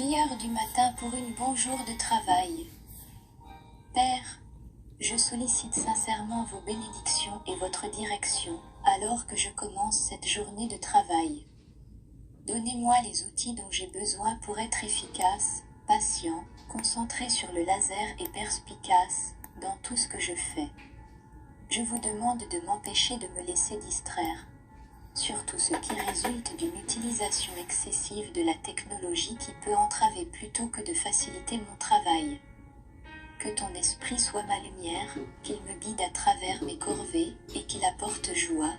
Prière du matin pour une bon jour de travail. Père, je sollicite sincèrement vos bénédictions et votre direction, alors que je commence cette journée de travail. Donnez-moi les outils dont j'ai besoin pour être efficace, patient, concentré sur le laser et perspicace dans tout ce que je fais. Je vous demande de m'empêcher de me laisser distraire, surtout ce qui résulte d'une utilisation excessive de la technologie qui peut entraver plutôt que de faciliter mon travail. Que ton esprit soit ma lumière, qu'il me guide à travers mes corvées et qu'il apporte joie,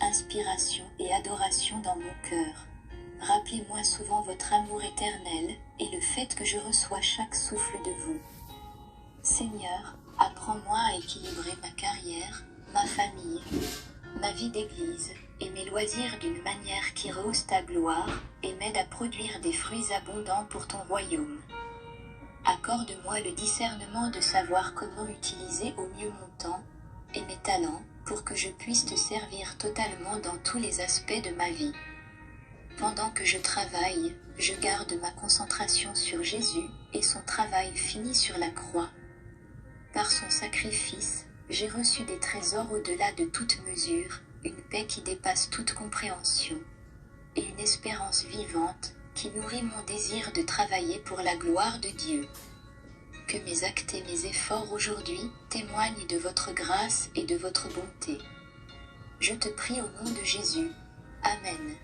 inspiration et adoration dans mon cœur. Rappelez-moi souvent votre amour éternel et le fait que je reçois chaque souffle de vous. Seigneur, apprends-moi à équilibrer ma carrière, ma famille, ma vie d'église et mes loisirs d'une manière qui rehausse ta gloire et m'aide à produire des fruits abondants pour ton royaume. Accorde-moi le discernement de savoir comment utiliser au mieux mon temps et mes talents pour que je puisse te servir totalement dans tous les aspects de ma vie. Pendant que je travaille, je garde ma concentration sur Jésus et son travail fini sur la croix. Par son sacrifice, j'ai reçu des trésors au-delà de toute mesure, une paix qui dépasse toute compréhension, et une espérance vivante qui nourrit mon désir de travailler pour la gloire de Dieu. Que mes actes et mes efforts aujourd'hui témoignent de votre grâce et de votre bonté. Je te prie au nom de Jésus. Amen.